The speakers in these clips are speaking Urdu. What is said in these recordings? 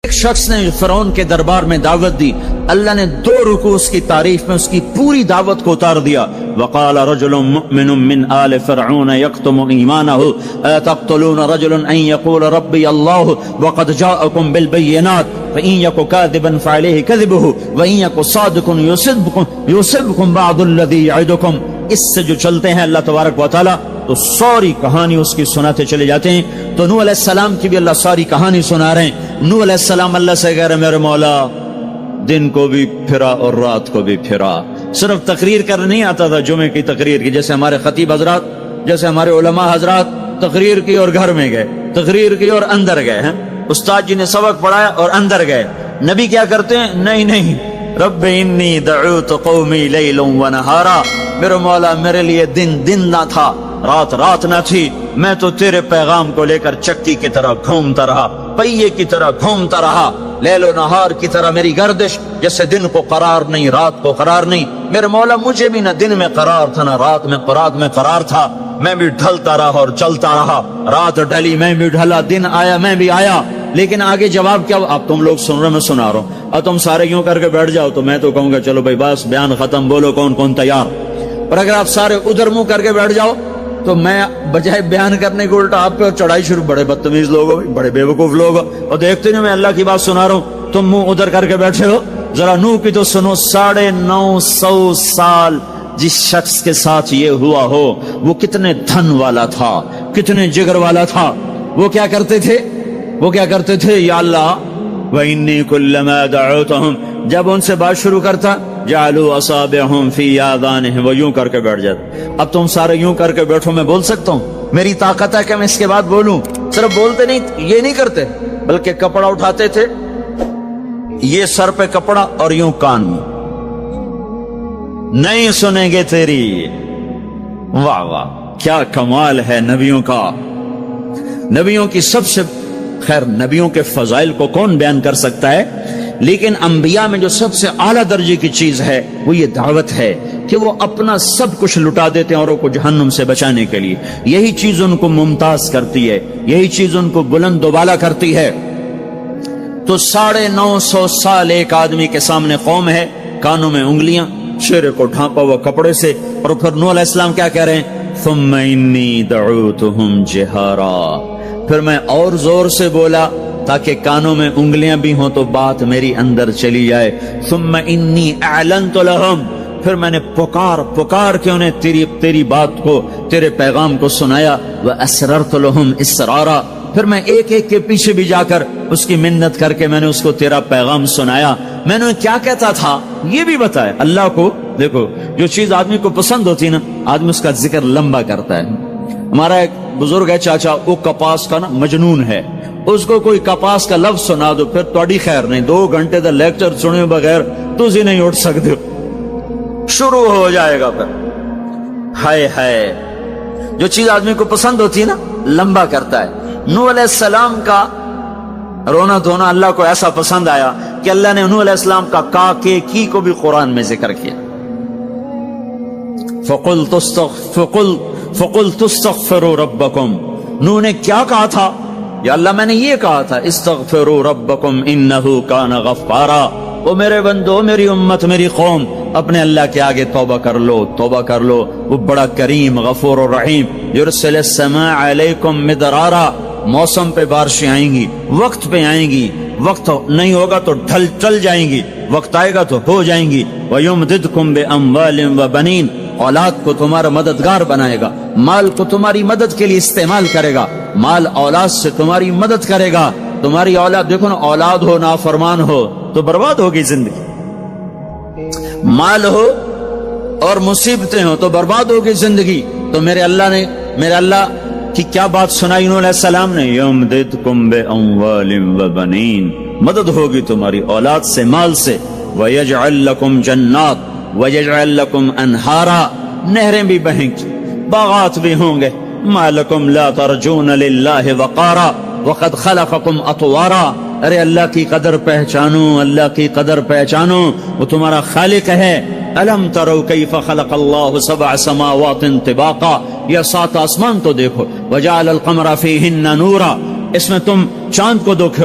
ایک شخص نے فرعون کے دربار میں دعوت دی، اللہ نے 2 رکوع اس کی تعریف میں اس کی پوری دعوت کو اتار دیا۔ وقال رجل مؤمن من آل فرعون يكتم ایمانه اتقتلون رجلا ان يقول ربي الله وقد جاءكم بالبينات فإن يك كاذبا فعليه كذبه وإن يك صادقا يصبكم بعض الذي يعدكم۔ اس سے جو چلتے ہیں اللہ تبارک و تعالی تو ساری کہانی اس کی سناتے چلے جاتے ہیں۔ تو نوح علیہ السلام کی بھی اللہ ساری کہانی سنا رہے ہیں۔ نوح علیہ السلام اللہ سے کہہ رہے میرے مولا دن کو بھی پھرا اور رات کو بھی پھرا۔ صرف تقریر کرنے نہیں آتا تھا، جمعے کی تقریر کی، جیسے ہمارے خطیب حضرات، جیسے ہمارے علماء حضرات تقریر کی اور گھر میں گئے، تقریر کی اور اندر گئے ہیں، استاد جی نے سبق پڑھایا اور اندر گئے۔ نبی کیا کرتے ہیں؟ نہیں، رب انی دعوت قومی لیلا ونہارا، میرے مولا میرے لیے دن نہ تھا، رات نہ تھی، میں تو تیرے پیغام کو لے کر چکی کی طرح گھومتا رہا، پہیے کی طرح گھومتا رہا، لیل و نہار کی طرح میری گردش، جیسے دن کو قرار نہیں رات کو قرار نہیں۔ میرے مولا مجھے بھی نہ دن میں قرار تھا نہ رات میں قرار تھا، میں بھی ڈھلتا رہا اور چلتا رہا، رات ڈھلی میں بھی ڈھلا، دن آیا میں بھی آیا۔ لیکن آگے جواب کیا؟ اب تم لوگ سن رہے میں سنا رہا ہوں، اب تم سارے یوں کر کے بیٹھ جاؤ تو میں تو کہوں گا چلو بھائی بس بیان ختم، بولو کون تیار۔ اور اگر آپ سارے ادھر منہ کر کے بیٹھ جاؤ تو میں بجائے بیان کرنے کو الٹا آپ پہ چڑھائی شروع۔ بڑے بدتمیز لوگ ہو، بڑے بیوقوف لوگ ہو، اور دیکھتے نہیں میں اللہ کی بات سنا رہا ہوں، تم منہ ادھر کر کے بیٹھے ہو۔ ذرا نوح کی تو سنو، 950 سال جس شخص کے ساتھ یہ ہوا ہو وہ کتنے دھن والا تھا، کتنے جگر والا تھا۔ وہ کیا کرتے تھے؟ یا اللہ وَإِنِّي كُلَّمَا دَعَوْتُهُمْ، جب ان سے بات شروع کرتا جعلوا اصابعهم في آذانهم، وہ یوں کر کے بیٹھ جاتے۔ اب تم سارے یوں کر کے بیٹھو، میں بول سکتا ہوں؟ میری طاقت ہے کہ میں اس کے بعد بولوں؟ صرف بولتے نہیں، یہ نہیں کرتے، بلکہ کپڑا اٹھاتے تھے، یہ سر پہ کپڑا اور یوں کان میں، نہیں سنیں گے تیری۔ واہ واہ کیا کمال ہے نبیوں کا، نبیوں کی سب سے خیر نبیوں کے فضائل کو کون بیان کر سکتا ہے، لیکن انبیاء میں جو سب سے اعلیٰ درجے کی چیز ہے وہ یہ دعوت ہے کہ وہ اپنا سب کچھ لٹا دیتے ہیں اوروں کو جہنم سے بچانے کے لیے۔ یہی چیز ان کو ممتاز کرتی ہے، یہی چیز ان کو بلند و بالا کرتی ہے۔ تو 950 سال ایک آدمی کے سامنے قوم ہے، کانوں میں انگلیاں، چہرے کو ڈھانپا ہوا کپڑے سے، اور پھر نوح علیہ السلام کیا کہہ رہے ہیں؟ ثم انی دعوتهم جہارا، پھر میں اور زور سے بولا تاکہ کانوں میں انگلیاں بھی ہوں تو بات میری اندر چلی جائے۔ ثم انی اعلنت لهم، پھر میں نے پکار کے انہیں تیری بات کو، تیرے پیغام کو سنایا۔ واسررت لهم اسرارا، پھر میں ایک کے پیچھے بھی جا کر اس کی منت کر کے میں نے اس کو تیرا پیغام سنایا۔ میں نے کیا کہتا تھا یہ بھی بتایا۔ اللہ کو دیکھو، جو چیز آدمی کو پسند ہوتی ہے نا، آدمی اس کا ذکر لمبا کرتا ہے۔ ہمارا ایک بزرگ ہے چاچا، وہ کپاس کا نا مجنون ہے، اس کو کوئی کپاس کا لفظ سنا دو پھر توڑی خیر نہیں، 2 گھنٹے تک لیکچر سنے بغیر تجھے نہیں اٹھ سکتے، شروع ہو جائے گا۔ پھر ہائے جو چیز آدمی کو پسند ہوتی ہے نا لمبا کرتا ہے۔ نوح علیہ السلام کا رونا دھونا اللہ کو ایسا پسند آیا کہ اللہ نے نوح علیہ السلام کا کی کو بھی قرآن میں ذکر کیا۔ فَقُلْتُ اسْتَغْفِرُوا رَبَّكُمْ، نوح نے کیا کہا تھا؟ یا اللہ میں نے یہ کہا تھا، استغفروا ربکم انہ کان غفارا، او میرے بندو، میری امت، میری قوم، اپنے اللہ کے آگے توبہ کر لو، وہ بڑا کریم غفور و رحیم۔ یرسل السماء علیکم مدرارا، موسم پہ بارشیں آئیں گی، وقت پہ آئیں گی، وقت نہیں ہوگا تو ڈل جائیں گی، وقت آئے گا تو ہو جائیں گی۔ وَيُمْدِدْكُمْ بِأَمْوَالٍ وَبَنِينَ، اولاد کو تمہارا مددگار بنائے گا، مال کو تمہاری مدد کے لیے استعمال کرے گا، مال اولاد سے تمہاری مدد کرے گا۔ تمہاری اولاد دیکھو نا، اولاد ہو نافرمان ہو تو برباد ہوگی زندگی، مال ہو اور مصیبتیں ہو تو برباد ہوگی زندگی۔ تو میرے اللہ کی کیا بات سنائی نوح علیہ السلام نے؟ یمددکم باموال وبنین، مدد ہوگی تمہاری اولاد سے، مال سے۔ ویجعل لکم جنات ویجعل لکم انہارا، نہریں بھی بہیں گی، باغات بھی ہوں گے۔ ما لکم لا ترجون للہ وقارا وقد خلقکم اطوارا، ارے اللہ کی قدر پہچانو، اللہ کی قدر پہچانو، وہ تمہارا خالق ہے۔ الم تروا کیف خلق اللہ 7 سماوات طباقا، یہ 7 آسمان تو دیکھو۔ وجعل القمر فیہن نورا، اس میں تم چاند کو دیکھو،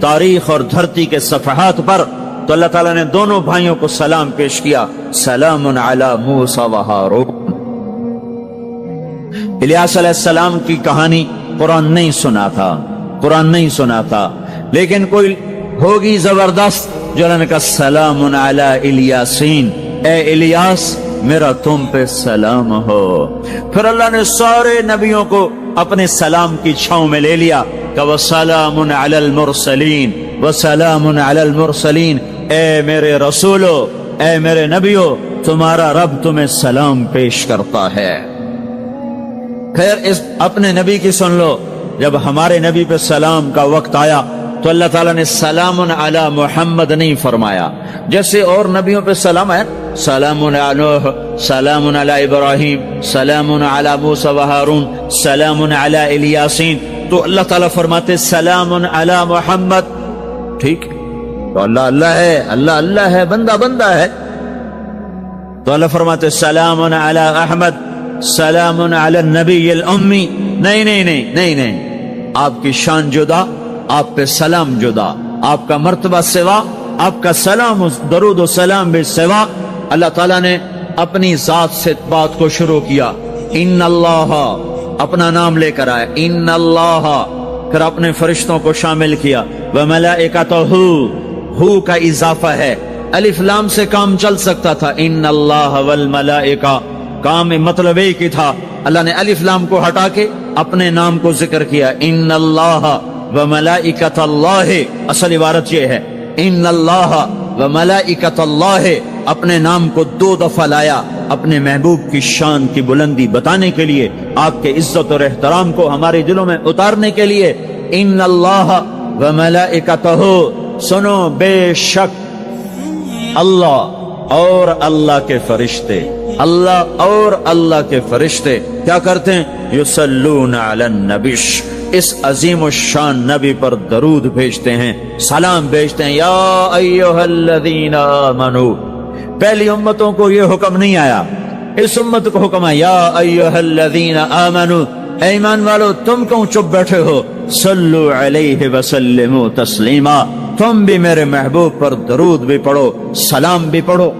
تاریخ اور دھرتی کے صفحات پر، تو اللہ تعالیٰ نے دونوں بھائیوں کو سلام پیش کیا، سلام علی موسیٰ و ہارون۔ الیاس علیہ السلام کی کہانی قرآن نہیں سنا تھا، قرآن نہیں سنا تھا، لیکن کوئی ہوگی زبردست جو اللہ نے کہا سلام علی الیاسین، اے الیاس میرا تم پہ سلام ہو۔ پھر اللہ نے سارے نبیوں کو اپنے سلام کی چھاؤں میں لے لیا کہ وسلام علی المرسلین، وسلام علی المرسلین، اے میرے رسولو، اے میرے نبیو، تمہارا رب تمہیں سلام پیش کرتا ہے۔ خیر، اس اپنے نبی کی سن لو، جب ہمارے نبی پہ سلام کا وقت آیا تو اللہ تعالیٰ نے سلام علی محمد نہیں فرمایا، جیسے اور نبیوں پہ سلام ہے، سلام علی نوح، سلام علی ابراہیم، سلام علی موسیٰ و ہارون، سلام علی الیاسین، تو اللہ تعالیٰ فرماتے سلام علی محمد۔ ٹھیک، تو اللہ اللہ ہے، اللہ اللہ ہے، بندہ بندہ ہے، تو اللہ فرماتے سلام علی احمد، سلام علی النبی الامی۔ نہیں نہیں نہیں نہیں نہیں، آپ کی شان جدا، آپ پہ سلام جدا، آپ کا مرتبہ سوا، آپ کا سلام درود و سلام بھی سوا۔ اللہ تعالیٰ نے اپنی ذات سے بات کو شروع کیا، ان اللہ، اپنا نام لے کر آئے، ان اللہ، پھر اپنے فرشتوں کو شامل کیا، وملائکتہ، ہو کا اضافہ ہے، الف لام سے کام چل سکتا تھا، ان اللہ والملائکہ، کام مطلب ایک ہی تھا، اللہ نے الف لام کو ہٹا کے اپنے نام کو ذکر کیا، ان اللہ وملائکۃ اللہ، اصل عبارت یہ ہے، ان اللہ وملائکۃ اللہ، اپنے نام کو 2 دفعہ لایا اپنے محبوب کی شان کی بلندی بتانے کے لیے، آپ کے عزت اور احترام کو ہمارے دلوں میں اتارنے کے لیے، ان اللہ وملائکتہ، سنو بے شک اللہ اور اللہ کے فرشتے، اللہ اور اللہ کے فرشتے کیا کرتے ہیں؟ یصلون علی النبی، اس عظیم الشان نبی پر درود بھیجتے ہیں، سلام بھیجتے ہیں، یا ایھا الذین آمنو۔ پہلی امتوں کو یہ حکم نہیں آیا، اس امت کو حکم ہے، یا ایھا الذین آمنو، اے ایمان والو تم کیوں چپ بیٹھے ہو، صلو علیہ وسلموا تسلیما، تم بھی میرے محبوب پر درود بھی پڑھو، سلام بھی پڑھو۔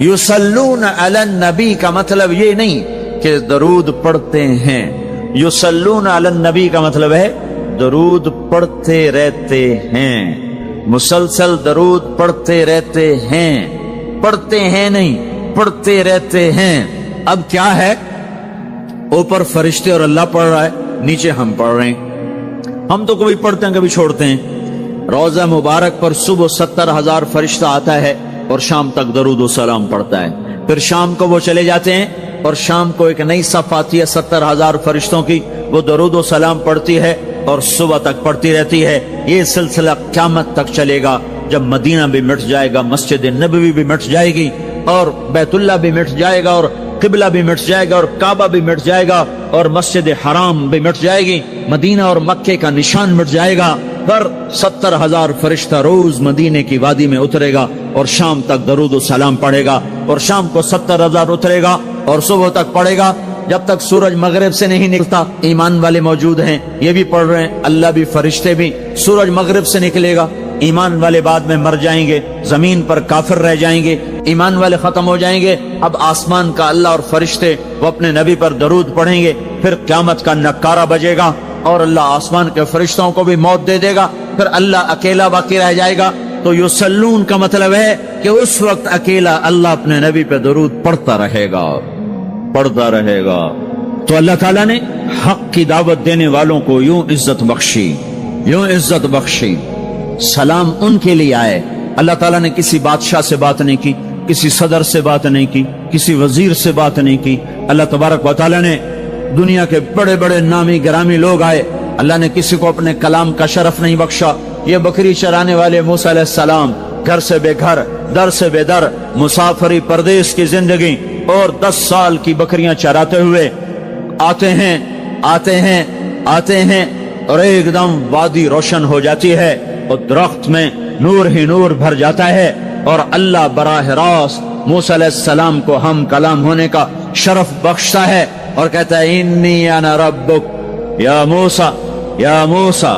یصلون علی النبی کا مطلب یہ نہیں کہ درود پڑھتے ہیں، یصلون علی النبی کا مطلب ہے درود پڑھتے رہتے ہیں، مسلسل درود پڑھتے رہتے ہیں، پڑھتے ہیں نہیں، پڑھتے رہتے ہیں۔ اب کیا ہے، اوپر فرشتے اور اللہ پڑھ رہا ہے، نیچے ہم پڑھ رہے ہیں، ہم تو کبھی پڑھتے ہیں کبھی چھوڑتے ہیں۔ روزہ مبارک پر صبح 70,000 فرشتہ آتا ہے اور شام تک درود و سلام پڑھتا ہے، پھر شام کو وہ چلے جاتے ہیں اور شام کو ایک نئی صف آتی ہے 70,000 فرشتوں کی، وہ درود و سلام پڑھتی ہے اور صبح تک پڑھتی رہتی ہے۔ یہ سلسلہ قیامت تک چلے گا، جب مدینہ بھی مٹ جائے گا، مسجد نبوی بھی مٹ جائے گی، اور بیت اللہ بھی مٹ جائے گا، اور قبلہ بھی مٹ جائے گا، اور کعبہ بھی مٹ جائے گا، اور مسجد حرام بھی مٹ جائے گی، مدینہ اور مکے کا نشان مٹ جائے گا، پر 70,000 فرشتہ روز مدینے کی وادی میں اترے گا اور شام تک درود و سلام پڑھے گا، اور شام کو 70,000 اترے گا اور صبح تک پڑھے گا، جب تک سورج مغرب سے نہیں نکلتا۔ ایمان والے موجود ہیں، یہ بھی پڑھ رہے ہیں، اللہ بھی فرشتے بھی۔ سورج مغرب سے نکلے گا، ایمان والے بعد میں مر جائیں گے، زمین پر کافر رہ جائیں گے، ایمان والے ختم ہو جائیں گے، اب آسمان کا اللہ اور فرشتے وہ اپنے نبی پر درود پڑھیں گے، پھر قیامت کا نکارہ بجے گا اور اللہ آسمان کے فرشتوں کو بھی موت دے دے گا، پھر اللہ اکیلا باقی رہ جائے گا۔ تو یصلون کا مطلب ہے کہ اس وقت اکیلا اللہ اپنے نبی پہ درود پڑھتا رہے گا، پڑھتا رہے گا۔ تو اللہ تعالیٰ نے حق کی دعوت دینے والوں کو یوں عزت بخشی، یوں عزت بخشی۔ سلام ان کے لیے آئے، اللہ تعالیٰ نے کسی بادشاہ سے بات نہیں کی، کسی صدر سے بات نہیں کی، کسی وزیر سے بات نہیں کی، اللہ تبارک و تعالیٰ نے دنیا کے بڑے بڑے نامی گرامی لوگ آئے، اللہ نے کسی کو اپنے کلام کا شرف نہیں بخشا۔ یہ بکری چرانے والے موسیٰ علیہ السلام، گھر سے بے گھر، در سے بے در، مسافری پردیس کی زندگی، اور 10 سال کی بکریاں چراتے ہوئے آتے ہیں آتے ہیں آتے ہیں، اور ایک دم وادی روشن ہو جاتی ہے اور درخت میں نور ہی نور بھر جاتا ہے، اور اللہ براہ راست موسیٰ علیہ السلام کو ہم کلام ہونے کا شرف بخشتا ہے اور کہتا ہے انی انا ربک یا موسیٰ، یا موسیٰ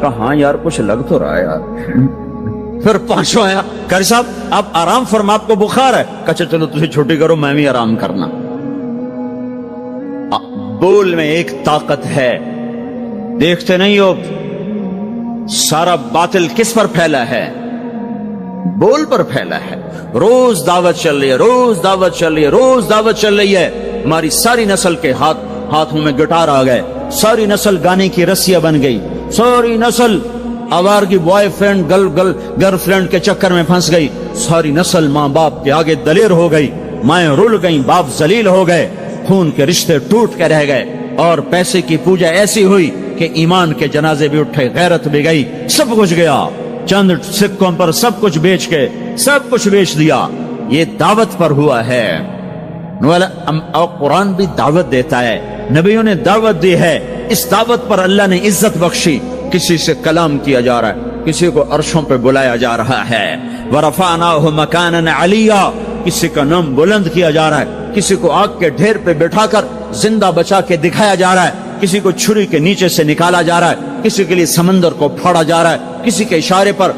کہا ہاں یار کچھ لگ تو رہا ہے یار۔ پھر پانچواں آیا، قاری صاحب آپ آرام فرما، آپ کو بخار ہے؟ کہا چلو تجھے چھٹی کرو، میں بھی آرام کرنا۔ بول میں ایک طاقت ہے، دیکھتے نہیں ہو سارا باطل کس پر پھیلا ہے؟ بول پر پھیلا ہے۔ روز دعوت چل رہی ہے، روز دعوت چل رہی ہے، روز دعوت چل رہی ہے۔ ہماری ساری نسل کے ہاتھوں میں گٹار آ گئے، ساری نسل گانے کی رسیاں بن گئی، ساری نسل آوارگی بوائے فرینڈ گرل فرینڈ کے چکر میں پھنس گئی، ساری نسل ماں باپ کے آگے دلیر ہو گئی، مائیں رول گئیں، باپ ذلیل ہو گئے، خون کے رشتے ٹوٹ کے رہ گئے، اور پیسے کی پوجا ایسی ہوئی کہ ایمان کے جنازے بھی اٹھے، غیرت بھی گئی، سب کچھ گیا، چند سکوں پر سب کچھ بیچ کے سب کچھ بیچ دیا۔ یہ دعوت پر ہوا ہے۔ اور قرآن بھی دعوت دیتا ہے، نبیوں نے دعوت دی ہے، اس دعوت پر اللہ نے عزت بخشی۔ کسی سے کلام کیا جا رہا ہے، کسی کو عرشوں پہ بلایا جا رہا ہے، وَرَفَعْنَاهُ مَكَانًا عَلِيًّا، کسی کا نام بلند کیا جا رہا ہے، کسی کو آگ کے ڈھیر پہ بٹھا کر زندہ بچا کے دکھایا جا رہا ہے، کسی کو چھری کے نیچے سے نکالا جا رہا ہے، کسی کے لیے سمندر کو پھاڑا جا رہا ہے، کسی کے اشارے پر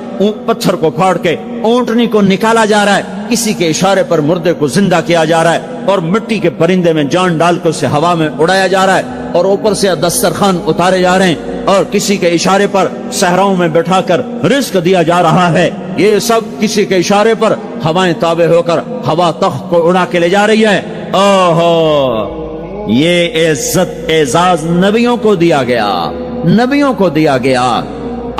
پتھر کو پھاڑ کے اونٹنی کو نکالا جا رہا ہے، کسی کے اشارے پر مردے کو زندہ کیا جا رہا ہے، اور مٹی کے پرندے میں جان ڈال کے اسے ہوا میں اڑایا جا رہا ہے، اور اوپر سے دسترخوان اتارے جا رہے ہیں، اور کسی کے اشارے پر صحراؤں میں بٹھا کر رزق دیا جا رہا ہے۔ یہ سب کسی کے اشارے پر ہوائیں تابع ہو کر ہوا تخت کو اڑا کے لے جا رہی ہے۔ اوہو، یہ عزت اعزاز نبیوں کو دیا گیا، نبیوں کو دیا گیا۔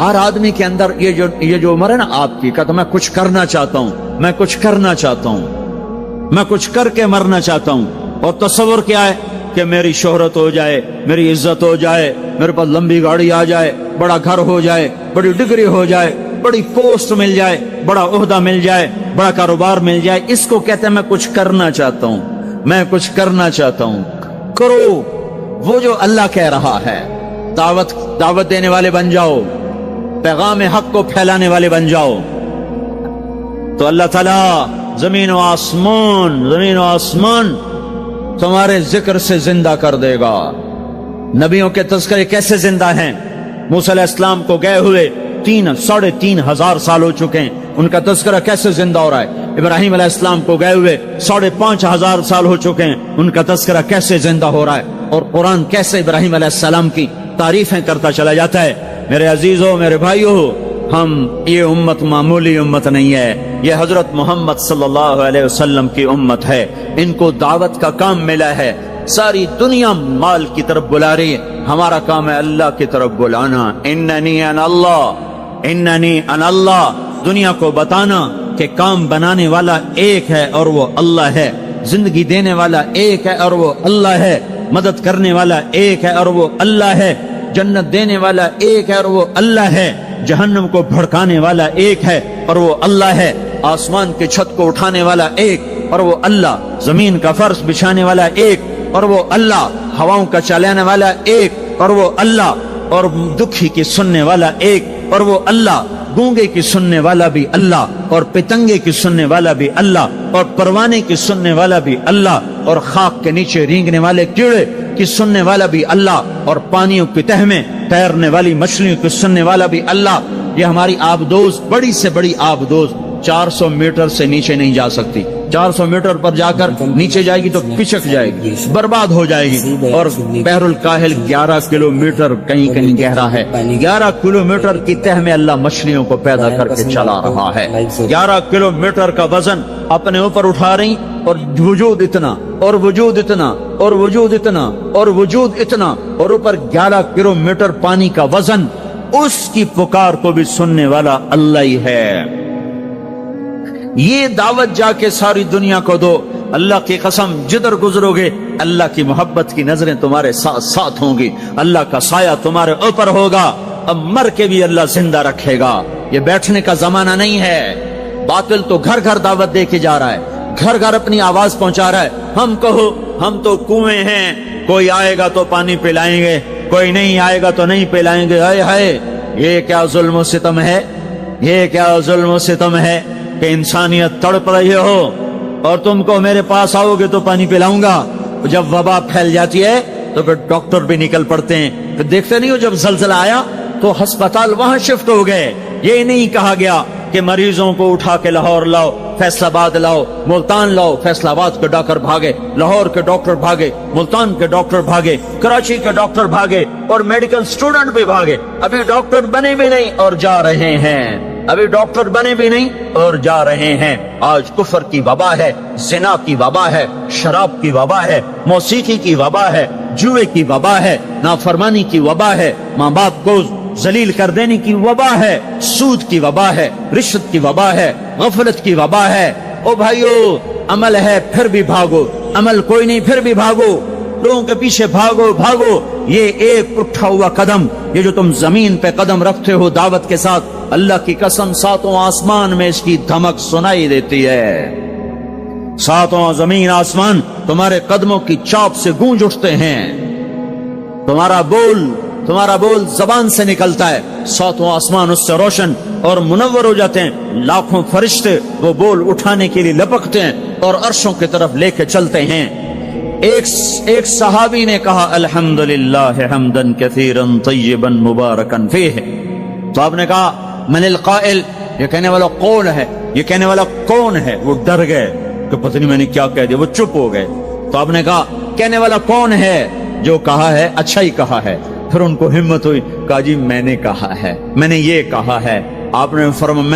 اور آدمی کے اندر یہ جو عمر ہے نا آپ کی، کہتا میں کچھ کرنا چاہتا ہوں، میں کچھ کرنا چاہتا ہوں، میں کچھ کر کے مرنا چاہتا ہوں۔ اور تصور کیا ہے کہ میری شہرت ہو جائے، میری عزت ہو جائے، میرے پاس لمبی گاڑی آ جائے، بڑا گھر ہو جائے، بڑی ڈگری ہو جائے، بڑی پوسٹ مل جائے، بڑا عہدہ مل جائے، بڑا کاروبار مل جائے، اس کو کہتے ہیں میں کچھ کرنا چاہتا ہوں، میں کچھ کرنا چاہتا ہوں۔ کرو وہ جو اللہ کہہ رہا ہے، دعوت دینے والے بن جاؤ، پیغام حق کو پھیلانے والے بن جاؤ، تو اللہ تعالیٰ زمین و آسمان تمہارے ذکر سے زندہ کر دے گا۔ نبیوں کے تذکرے کیسے زندہ ہیں؟ موسیٰ علیہ السلام کو گئے ہوئے 3,500 سال ہو چکے ہیں، ان کا تذکرہ کیسے زندہ ہو رہا ہے؟ ابراہیم علیہ السلام کو گئے ہوئے 5,500 سال ہو چکے ہیں، ان کا تذکرہ کیسے زندہ ہو رہا ہے؟ اور قرآن کیسے ابراہیم علیہ السلام کی تعریفیں کرتا چلا جاتا ہے۔ میرے عزیزوں، میرے بھائیوں، یہ امت معمولی امت نہیں ہے، یہ حضرت محمد صلی اللہ علیہ وسلم کی امت ہے۔ ان کو دعوت کا کام ملا ہے، ساری دنیا مال کی طرف بلا رہی ہے، ہمارا کام ہے اللہ کی طرف بلانا۔ اننی انا اللہ، دنیا کو بتانا کہ کام بنانے والا ایک ہے اور وہ اللہ ہے، زندگی دینے والا ایک ہے اور وہ اللہ ہے، مدد کرنے والا ایک ہے اور وہ اللہ ہے، جنت دینے والا ایک ہے اور وہ اللہ ہے، جہنم کو بھڑکانے والا ایک ہے اور وہ اللہ ہے، آسمان کی چھت کو اٹھانے والا ایک اور وہ اللہ، زمین کا فرش بچھانے والا ایک اور وہ اللہ، ہواؤں کا چلانے والا ایک اور وہ اللہ، اور دکھی کی سننے والا ایک اور وہ اللہ، گونگے کی سننے والا بھی اللہ، اور پتنگے کی سننے والا بھی اللہ، اور پروانے کی سننے والا بھی اللہ، اور خاک کے نیچے رینگنے والے کیڑے کی سننے والا بھی اللہ، اور پانیوں کی تہ میں تیرنے والی مچھلیوں کی سننے والا بھی اللہ۔ یہ ہماری آبدوز، بڑی سے بڑی آبدوز 400 میٹر سے نیچے نہیں جا سکتی، 400 میٹر پر جا کر نیچے جائے گی تو پچک جائے گی، برباد ہو جائے گی۔ اور بحر الکاہل 11 کلومیٹر کہیں کہیں گہرا ہے، 11 کلومیٹر کی تہ میں اللہ مچھلیوں کو پیدا کر کے چلا رہا ہے، 11 کلومیٹر کا وزن اپنے اوپر اٹھا رہی، اور وجود اتنا اور وجود اتنا اور وجود اتنا اور وجود اتنا، اور اوپر 11 کلومیٹر پانی کا وزن، اس کی پکار کو بھی سننے والا اللہ ہی ہے۔ یہ دعوت جا کے ساری دنیا کو دو، اللہ کی قسم جدھر گزرو گے اللہ کی محبت کی نظریں تمہارے ساتھ ساتھ ہوں گی، اللہ کا سایہ تمہارے اوپر ہوگا، اب مر کے بھی اللہ زندہ رکھے گا۔ یہ بیٹھنے کا زمانہ نہیں ہے۔ باطل تو گھر گھر دعوت دے کے جا رہا ہے، گھر گھر اپنی آواز پہنچا رہا ہے، ہم کہو ہم تو کنویں ہیں، کوئی آئے گا تو پانی پلائیں گے، کوئی نہیں آئے گا تو نہیں پلائیں گے۔ ہائے ہائے، یہ کیا ظلم و ستم ہے، یہ کیا ظلم و ستم ہے کہ انسانیت تڑپ رہی ہو اور تم کو میرے پاس آؤ گے تو پانی پلاؤں گا۔ جب وبا پھیل جاتی ہے تو پھر ڈاکٹر بھی نکل پڑتے ہیں. پھر دیکھتے نہیں ہو جب زلزلہ آیا تو ہسپتال وہاں شفٹ ہو گئے. یہ نہیں کہا گیا کہ مریضوں کو اٹھا کے لاہور لاؤ, فیصل آباد لاؤ, ملتان لاؤ. فیصل آباد کے ڈاکٹر بھاگے, لاہور کے ڈاکٹر بھاگے, ملتان کے ڈاکٹر بھاگے, کراچی کے ڈاکٹر بھاگے, اور میڈیکل سٹوڈنٹ بھی بھاگے. ابھی ڈاکٹر بنے بھی نہیں اور جا رہے ہیں. ابھی ڈاکٹر بنے بھی نہیں اور جا رہے ہیں. آج کفر کی وبا ہے, زنا کی وبا ہے, شراب کی وبا ہے, موسیقی کی وبا ہے, جوئے کی وبا ہے, نافرمانی کی وبا ہے, ماں باپ کو ذلیل کر دینے کی وبا ہے, سود کی وبا ہے, رشوت کی وبا ہے, غفلت کی وبا ہے. او بھائیو, عمل ہے پھر بھی بھاگو, عمل کوئی نہیں پھر بھی بھاگو, لوگوں کے پیچھے بھاگو بھاگو. یہ ایک اٹھا ہوا قدم, یہ جو تم زمین پہ قدم رکھتے ہو دعوت کے ساتھ, اللہ کی قسم ساتوں آسمان میں اس کی دھمک سنائی دیتی ہے. ساتوں زمین آسمان تمہارے قدموں کی چاپ سے گونج اٹھتے ہیں. تمہارا بول زبان سے نکلتا ہے, ساتوں آسمان اس سے روشن اور منور ہو جاتے ہیں. لاکھوں فرشتے وہ بول اٹھانے کے لیے لپکتے ہیں اور عرشوں کی طرف لے کے چلتے ہیں. ایک صحابی نے کہا الحمدللہ حمدن کثیرا طیبا مبارکا فیہ. تو آپ نے کہا من القائل, یہ کہنے والا کون ہے, یہ کہنے والا کون ہے. وہ ڈر گئے کہ پتہ نہیں میں نے کیا کہہ دیا, وہ چپ ہو گئے. تو آپ نے کہا کہنے والا کون ہے, جو کہا ہے اچھا ہی کہا ہے. پھر ان کو ہمت ہوئی, کہا جی میں نے کہا ہے, میں نے یہ کہا ہے. آپ نے فرمایا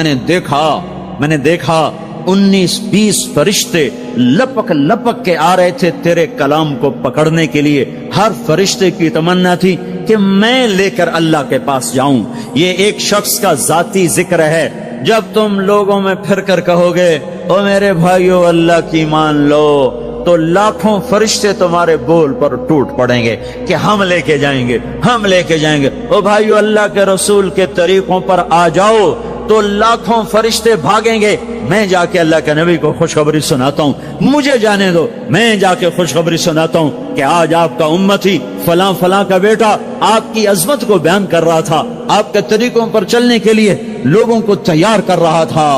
میں نے دیکھا 19-20 فرشتے لپک لپک کے آ رہے تھے تیرے کلام کو پکڑنے کے لیے. ہر فرشتے کی تمنا تھی کہ میں لے کر اللہ کے پاس جاؤں. یہ ایک شخص کا ذاتی ذکر ہے. جب تم لوگوں میں پھر کر کہو گے او میرے بھائیو اللہ کی مان لو, تو لاکھوں فرشتے تمہارے بول پر ٹوٹ پڑیں گے کہ ہم لے کے جائیں گے, ہم لے کے جائیں گے. او بھائیو اللہ کے رسول کے طریقوں پر آ جاؤ تو لاکھوں فرشتے بھاگیں گے. میں جا کے اللہ کے نبی کو خوشخبری سناتا ہوں, مجھے جانے دو, میں جا کے خوشخبری سناتا ہوں کہ آج آپ کا امتی فلاں فلاں کا بیٹا آپ کی عظمت کو بیان کر رہا تھا, آپ کے طریقوں پر چلنے کے لیے لوگوں کو تیار کر رہا تھا.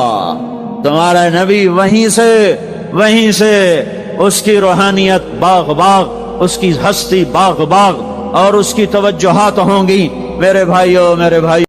تمہارا نبی وہیں سے اس کی روحانیت باغ باغ, اس کی ہستی باغ باغ, اور اس کی توجہات ہوں گی. میرے بھائیو